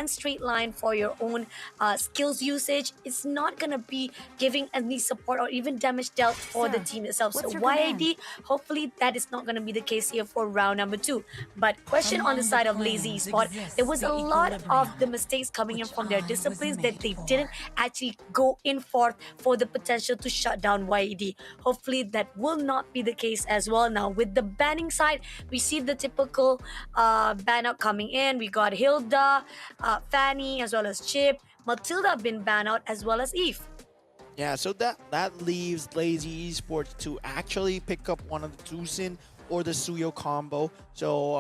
one straight line for your own skills usage, it's not gonna be giving any support or even damage dealt for the Sir, team itself. So what's your command? YID, hopefully that is not gonna be the case here for round number two. But question on the Among the side of Lazy planes Esport, there exists was a the lot of the equilibrium, mistakes coming in which from their I was disciplines that made they for. didn't actually go in forth for the potential to shut down YED. Hopefully that will not be the case as well. Now with the banning side, we see the typical ban out coming in. We got Hilda, Fanny, as well as Chip. Matilda been banned out, as well as Eve. Yeah, so that leaves Lazy Esports to actually pick up one of the Tusin or the Suyo combo. So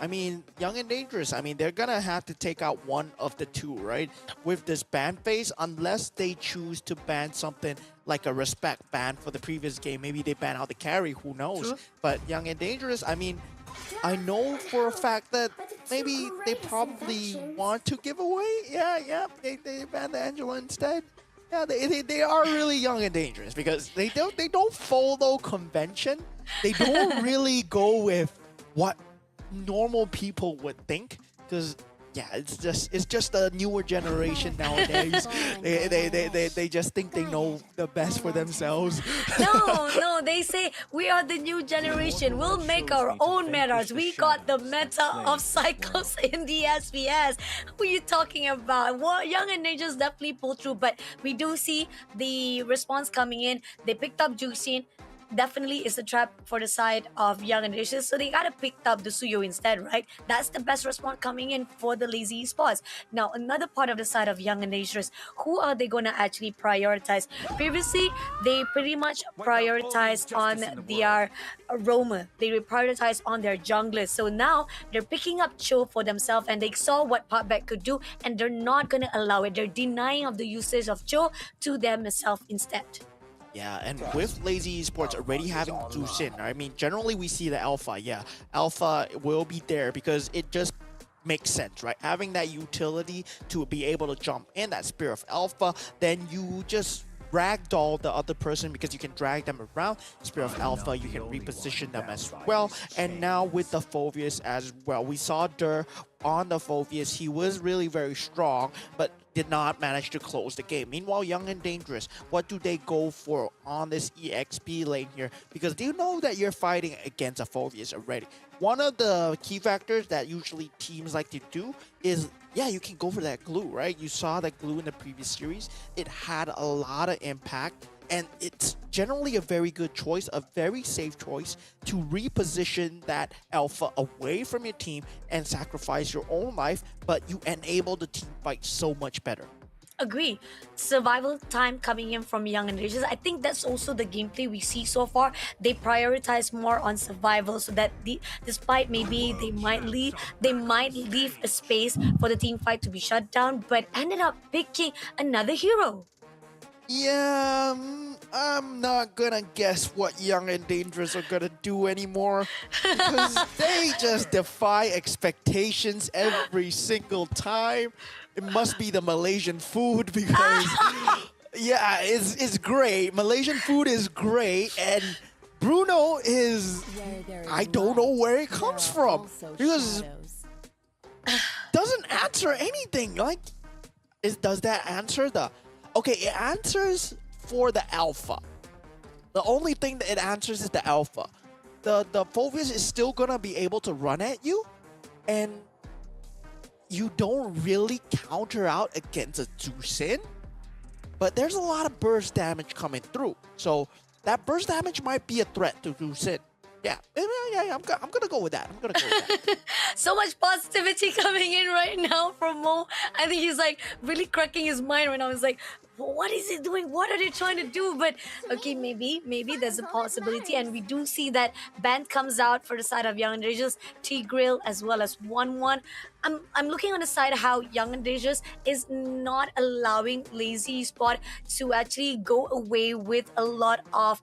I mean, Young and Dangerous, I mean, they're gonna have to take out one of the two, right? With this ban phase, unless they choose to ban something like a respect ban for the previous game. Maybe they ban out the carry, who knows? True. But Young and Dangerous, I mean, I know for a fact that maybe they probably want to give away. Yeah, they ban the Angela instead. Yeah, they are really young and dangerous because they don't follow convention. They don't really go with what normal people would think because yeah, it's just a newer generation nowadays. They just think they know the best for themselves. No, they say we are the new generation. We'll make our own metas. We got the meta of cycles in the SPS. Who are you talking about? What Young and Ninjas definitely pull through, but we do see the response coming in. They picked up Juxin. Definitely is a trap for the side of Young and Ninjas, so they gotta pick up the Suyo instead, right? That's the best response coming in for the Lazy Esports. Now, another part of the side of Young and Dangerous, who are they gonna actually prioritize? Previously, they pretty much prioritized on their roamer. They prioritized on their junglers. So now they're picking up Cho for themselves, and they saw what Potback could do, and they're not gonna allow it. They're denying of the usage of Cho to themselves instead. Yeah, and with Lazy Esports already having Zusin, I mean, generally we see the Alpha. Yeah, Alpha will be there because it just makes sense, right? Having that utility to be able to jump in that Spear of Alpha, then you just ragdoll the other person because you can drag them around. Spear of Alpha, you can reposition them as well. And now with the Phoveus as well, we saw Dur on the Phoveus. He was really very strong, but did not manage to close the game. Meanwhile, Young and Dangerous, what do they go for on this EXP lane here? Because you know that you're fighting against a Phoveus already. One of the key factors that usually teams like to do is, yeah, you can go for that glue, right? You saw that glue in the previous series. It had a lot of impact, and it's generally a very good choice, a very safe choice to reposition that alpha away from your team and sacrifice your own life, but you enable the team fight so much better. Agree. Survival time coming in from Young and Rangers. I think that's also the gameplay we see so far. They prioritize more on survival, so that despite maybe they might leave a space for the team fight to be shut down, but ended up picking another hero. Yeah, I'm not gonna guess what Young and Dangerous are gonna do anymore because they just defy expectations every single time. It must be the Malaysian food because, yeah, it's great. Malaysian food is great, and Bruno is, I don't know where it comes from because doesn't answer anything. Like, does that answer the? Okay, it answers for the alpha. The only thing that it answers is the alpha. The Phoveus is still gonna be able to run at you, and you don't really counter out against a Zusin, but there's a lot of burst damage coming through. So that burst damage might be a threat to Zusin. Yeah, I'm gonna go with that. I'm gonna go with that. So much positivity coming in right now from Mo. I think he's like really cracking his mind right now. He's like, what is it doing? What are they trying to do? But okay, maybe there's a possibility, and we do see that band comes out for the side of Young and Dangerous, T-Grill as well as 1-1. I'm looking on the side how Young and Dangerous is not allowing Lazy Spot to actually go away with a lot of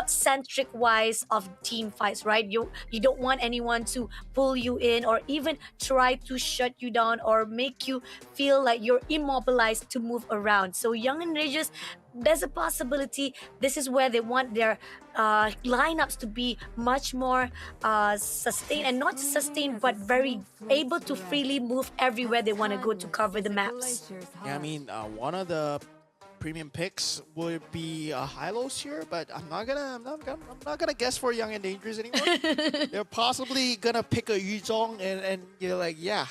centric wise of team fights, right? You don't want anyone to pull you in or even try to shut you down or make you feel like you're immobilized to move around. So Young and Rages there's a possibility this is where they want their lineups to be much more sustained, and not just sustained but very able to freely move everywhere they want to go to cover the maps. Yeah, I mean, one of the premium picks would be Hylos here, but I'm not gonna guess for Young and Dangerous anymore. They're possibly gonna pick a Yuzong, and you're like, yeah,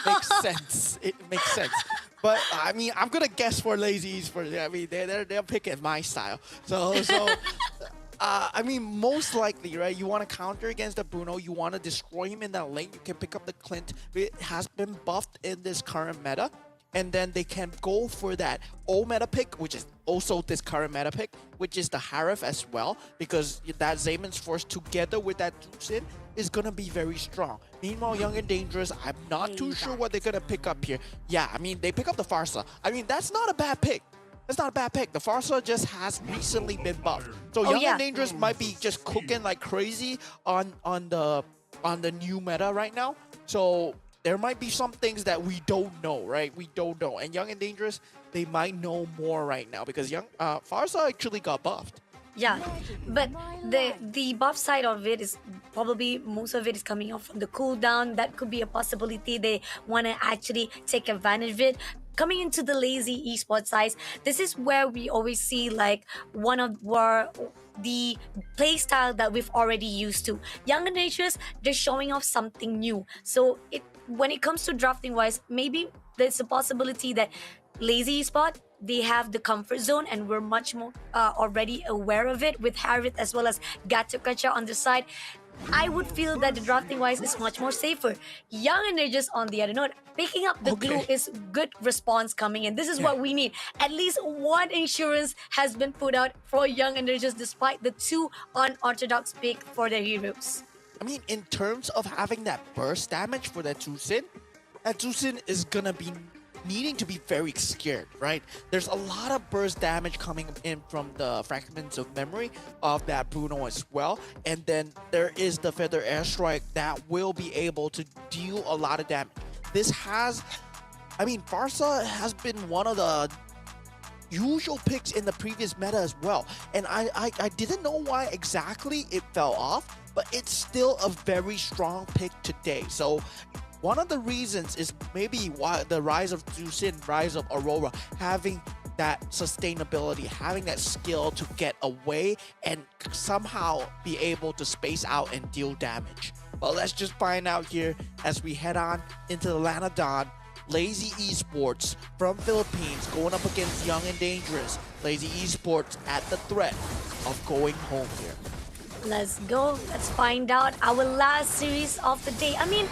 makes sense. It makes sense. But I mean, I'm gonna guess for Lazy Esports. I mean, they're picking my style. So. I mean, most likely, right? You want to counter against the Bruno. You want to destroy him in that lane. You can pick up the Clint. It has been buffed in this current meta. And then they can go for that old meta pick, which is also this current meta pick, which is the Harif as well, because that Zayman's Force together with that Tucson is going to be very strong. Meanwhile, Young and Dangerous, I'm not too sure what they're going to pick up here. Yeah, I mean, they pick up the Farsa. I mean, that's not a bad pick. That's not a bad pick. The Farsa just has recently been buffed. So Young and Dangerous might be just cooking like crazy on the new meta right now. So there might be some things that we don't know, right? We don't know. And Young and Dangerous, they might know more right now because Farsa actually got buffed. Yeah, but the buff side of it is probably most of it is coming off from the cooldown. That could be a possibility. They want to actually take advantage of it. Coming into the Lazy Esports side, this is where we always see like one of the play style that we've already used to. Young and Dangerous, they're showing off something new. So when it comes to drafting wise, maybe there's a possibility that Lazy Esport, they have the comfort zone and we're much more already aware of it with Harith as well as Gatukacha on the side. I would feel that the drafting wise is much more safer. Young and Dangerous on the other note, picking up the glue is good response coming in. This is what we need. At least one insurance has been put out for Young and Dangerous despite the two unorthodox pick for their heroes. I mean, in terms of having that burst damage for that Tucson is gonna be needing to be very scared, right? There's a lot of burst damage coming in from the fragments of memory of that Bruno as well. And then there is the Feather Airstrike that will be able to deal a lot of damage. Farsa has been one of the usual picks in the previous meta as well. And I didn't know why exactly it fell off, but it's still a very strong pick today. So one of the reasons is maybe why the rise of Tucson, rise of Aurora, having that sustainability, having that skill to get away and somehow be able to space out and deal damage. Well, let's just find out here as we head on into the Lana Dawn. Lazy Esports from Philippines going up against Young and Dangerous. Lazy Esports at the threat of going home here. Let's go. Let's find out our last series of the day. I mean,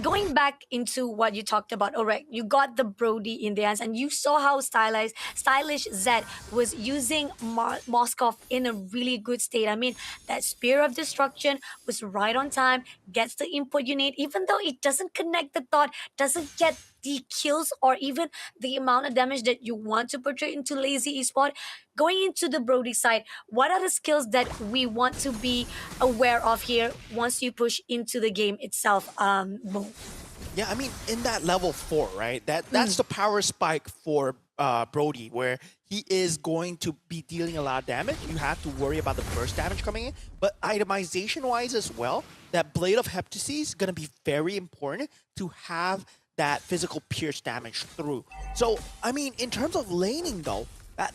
going back into what you talked about, all right, you got the Brody in the hands and you saw how stylish Zed was using Moskov in a really good state. I mean, that Spear of Destruction was right on time, gets the input you need, even though it doesn't connect the thought, doesn't get the kills or even the amount of damage that you want to portray into Lazy Esport. Going into the Brody side, what are the skills that we want to be aware of here once you push into the game itself, Mo? Yeah, I mean, in that level 4, right? That's the power spike for Brody, where he is going to be dealing a lot of damage. You have to worry about the burst damage coming in. But itemization-wise as well, that Blade of Heptasis is going to be very important to have that physical pierce damage through. So, I mean, in terms of laning though,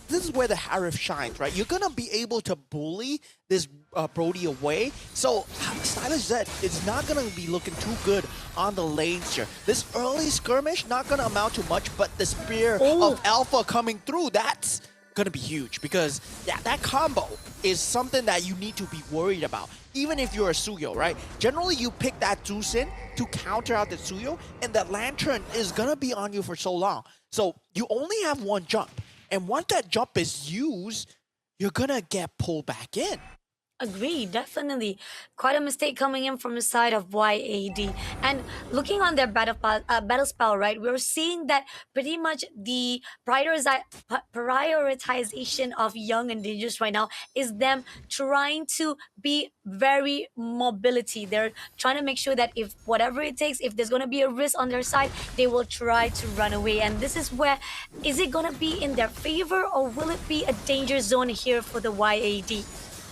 this is where the Harif shines, right? You're gonna be able to bully this Brody away. So Stylish Zed is not gonna be looking too good on the lanes here. This early skirmish not gonna amount to much, but the Spear of Alpha coming through, that's gonna be huge because that combo is something that you need to be worried about. Even if you're a Suyo, right? Generally, you pick that Tucson to counter out the Suyo, and that Lantern is gonna be on you for so long. So you only have one jump. And once that jump is used, you're gonna get pulled back in. Agree, definitely. Quite a mistake coming in from the side of YAD. And looking on their battle spell, right, we're seeing that pretty much the prioritization of Young and Dangerous right now is them trying to be very mobility. They're trying to make sure that if whatever it takes, if there's going to be a risk on their side, they will try to run away. And this is where, is it going to be in their favor or will it be a danger zone here for the YAD?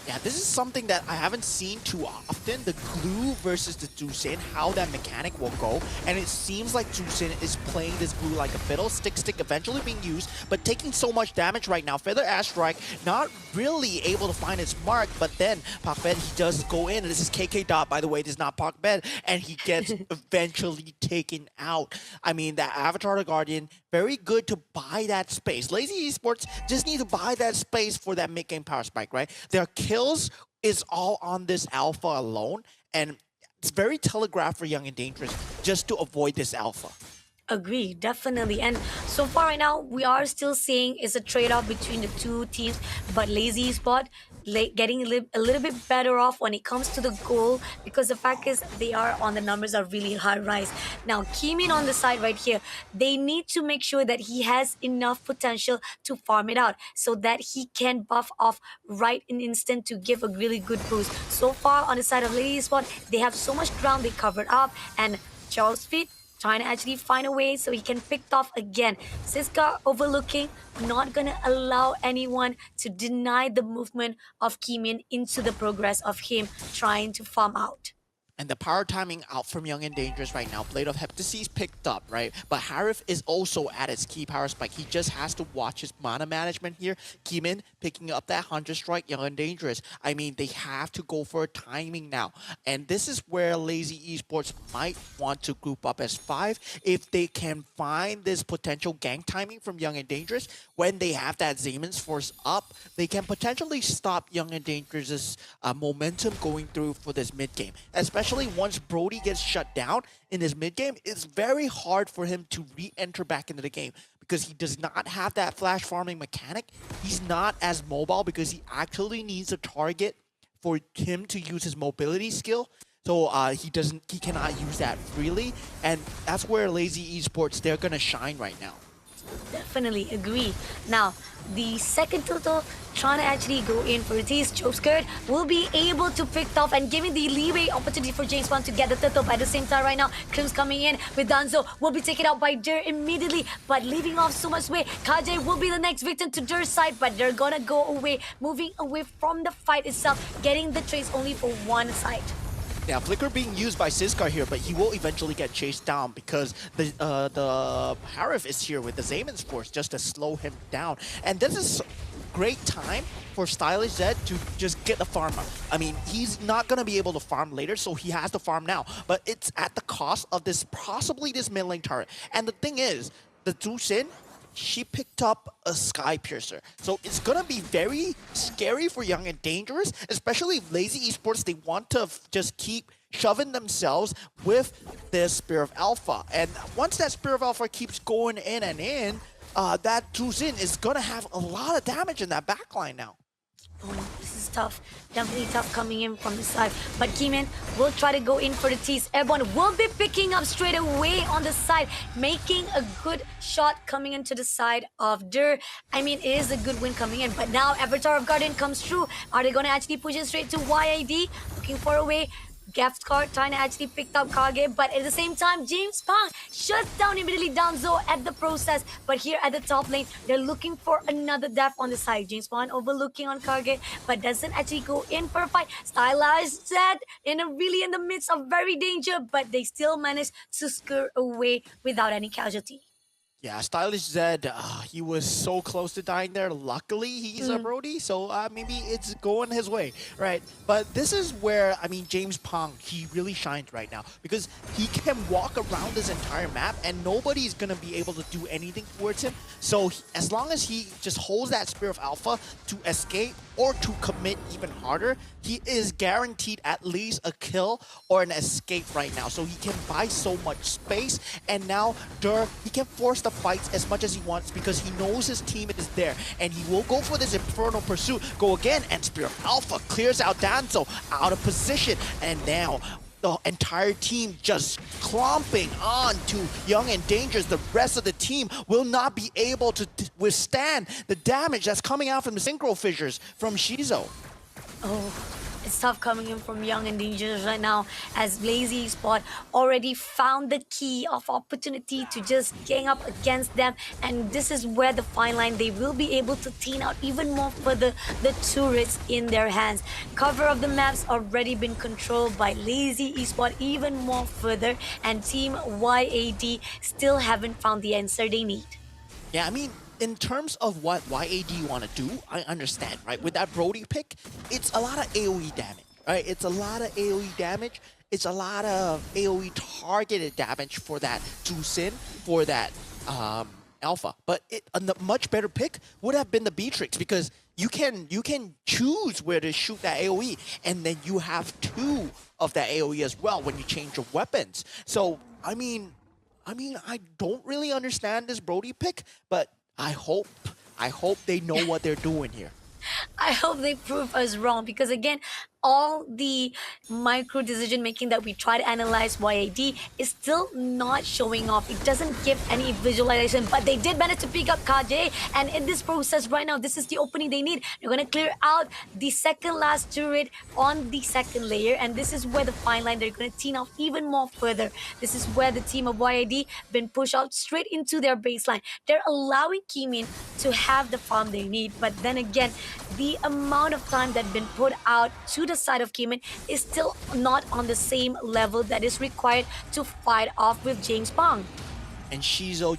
Yeah, this is something that I haven't seen too often. The glue versus the Dusin, how that mechanic will go. And it seems like Dusin is playing this glue like a fiddle. Stick eventually being used, but taking so much damage right now. Feather Ash Strike not really able to find its mark, but then Pak Ben, he does go in. And this is KK Dot, by the way. This is not Pak Ben. And he gets eventually taken out. I mean, that Avatar the Guardian, very good to buy that space. Lazy Esports just need to buy that space for that mid-game power spike, right? Their kills is all on this alpha alone, and it's very telegraphed for Young and Dangerous just to avoid this alpha. Agree, definitely. And so far right now, we are still seeing it's a trade-off between the two teams, but Lazy Spot getting a little bit better off when it comes to the goal because the fact is they are on the numbers are really high rise. Now, Kimin on the side right here, they need to make sure that he has enough potential to farm it out so that he can buff off right in instant to give a really good boost. So far on the side of Lazy Spot, they have so much ground they covered up, and Charles Feet trying to actually find a way so he can pick off again. Siska overlooking, not gonna allow anyone to deny the movement of Kimin into the progress of him trying to farm out. And the power timing out from Young and Dangerous right now. Blade of Heptasis picked up, right? But Harif is also at its key power spike. He just has to watch his mana management here. Kimin picking up that 100 strike, Young and Dangerous. I mean, they have to go for a timing now. And this is where Lazy Esports might want to group up as 5 if they can find this potential gank timing from Young and Dangerous. When they have that Zamon's Force up, they can potentially stop Young and Dangerous's momentum going through for this mid game. Especially once Brody gets shut down in his mid game, it's very hard for him to re-enter back into the game because he does not have that flash farming mechanic. He's not as mobile because he actually needs a target for him to use his mobility skill. So he cannot use that freely, and that's where Lazy Esports, they're gonna shine right now. Definitely agree. Now, the second total trying to actually go in for this Choke Skirt will be able to pick off and giving the leeway opportunity for James Bond to get the turtle. But at the same time right now, Krim's coming in with Danzo will be taken out by Dur immediately, but leaving off so much way. KJ will be the next victim to Dur's side, but they're gonna go away, moving away from the fight itself, getting the trades only for one side. Yeah, Flicker being used by Siskar here, but he will eventually get chased down because the Harif is here with the Zamon's Force just to slow him down. And this is great time for Stylish Zed to just get the farm up. I mean, he's not going to be able to farm later, so he has to farm now. But it's at the cost of this, possibly this mid lane turret. And the thing is, the Dusin, she picked up a Sky Piercer. So it's gonna be very scary for Young and Dangerous, especially Lazy Esports. They want to just keep shoving themselves with this Spear of Alpha. And once that Spear of Alpha keeps going in and in, that Tuzin is gonna have a lot of damage in that backline now. Oh, this is tough. Definitely tough coming in from the side. But Kimin will try to go in for the tease. Airborne will be picking up straight away on the side, making a good shot coming into the side of Dur. I mean, it is a good win coming in. But now Avatar of Guardian comes through. Are they going to actually push it straight to YID? Looking for a way. Gaff's card trying to actually pick up Kage, but at the same time, James Pang shuts down immediately Danzo at the process. But here at the top lane, they're looking for another death on the side. James Pang overlooking on Kage, but doesn't actually go in for a fight. Stylized Zed really in the midst of very danger, but they still manage to scare away without any casualty. Yeah, Stylish Zed, he was so close to dying there. Luckily, he's a Brody, so maybe it's going his way, right? But this is where, I mean, James Pong, he really shines right now because he can walk around this entire map and nobody's going to be able to do anything towards him. So as long as he just holds that Spear of Alpha to escape or to commit even harder, he is guaranteed at least a kill or an escape right now. So he can buy so much space, and now Dur, he can force the fights as much as he wants because he knows his team is there. And he will go for this Infernal Pursuit, go again, and Spirit of Alpha clears out Danzo out of position. And now the entire team just clomping on to Young and Dangerous. The rest of the team will not be able to withstand the damage that's coming out from the Synchro Fissures from Shizo. Oh, it's tough coming in from Young and Dangerous right now, as Lazy Spot already found the key of opportunity to just gang up against them. And this is where the fine line, they will be able to teen out even more further the turrets in their hands. Cover of the maps already been controlled by Lazy Esport even more further, and Team YAD still haven't found the answer they need. Yeah, I mean, in terms of what YAD want to do, I understand, right? With that Brody pick, it's a lot of AoE damage, right? It's a lot of AoE damage. It's a lot of AoE targeted damage for that Sin, for that Alpha. But a much better pick would have been the Beatrix, because you can choose where to shoot that AoE, and then you have 2 of that AoE as well when you change your weapons. So, I mean, I don't really understand this Brody pick, but I hope they know what they're doing here. I hope they prove us wrong, because again, all the micro decision making that we try to analyze YAD is still not showing off. It doesn't give any visualization, but they did manage to pick up KJ, and in this process right now, this is the opening they need. They're going to clear out the second last turret on the second layer, and this is where the fine line, they're going to teen off even more further. This is where the team of YAD been pushed out straight into their baseline. They're allowing Kimin to have the farm they need, but then again, the amount of time that's been put out to the side of Kimin is still not on the same level that is required to fight off with James Bond. And Shizo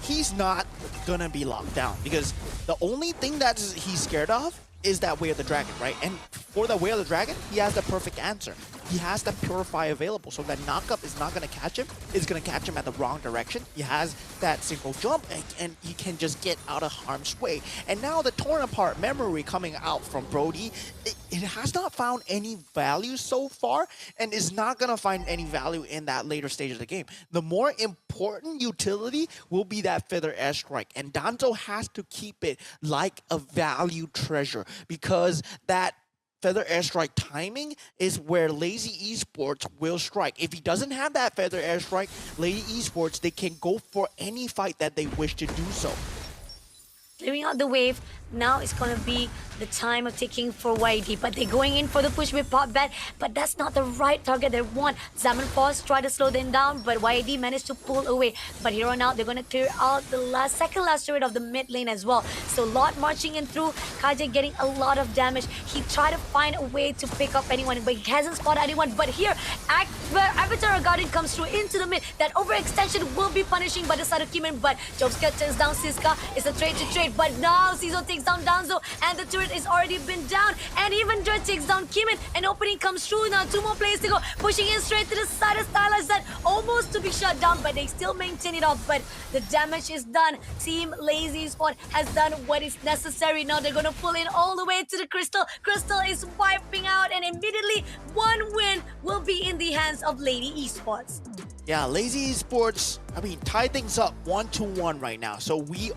he's not gonna be locked down, because the only thing that he's scared of is that Way of the Dragon, right? And for the Way of the Dragon, he has the perfect answer. He has the Purify available, so that knockup is not going to catch him. It's going to catch him at the wrong direction. He has that single jump, and he can just get out of harm's way. And now the torn apart memory coming out from Brody, it has not found any value so far, and is not going to find any value in that later stage of the game. The more important utility will be that Feather Airstrike, and Danzo has to keep it like a valued treasure, because that Feather Airstrike timing is where Lazy Esports will strike. If he doesn't have that Feather Airstrike, Lazy Esports, they can go for any fight that they wish to do so. Clearing out the wave, now it's going to be the time of taking for YD, but they're going in for the push with Pop Bet, but that's not the right target they want. Zaman Force tried to slow them down, but YD managed to pull away. But here on out, they're going to clear out the second last turret of the mid lane as well. So Lot marching in through, KJ getting a lot of damage. He tried to find a way to pick up anyone, but he hasn't spotted anyone. But here, Avatar Guardian comes through into the mid. That overextension will be punishing by the side of Kimin, but Jobska turns down Siska. It's a trade to trade, but now Cizo takes down Danzo, and the turret is already been down, and even Dread takes down Kimin. An opening comes through now, 2 more players to go, pushing in straight to the side of Stylized, that almost to be shut down, but they still maintain it off. But the damage is done. Team Lazy Sport has done what is necessary. Now they're gonna pull in all the way to the Crystal. Crystal is wiping out, and immediately 1 win will be in the hands of Lady Esports. Yeah, Lazy Esports, I mean, tie things up 1-1 right now. So we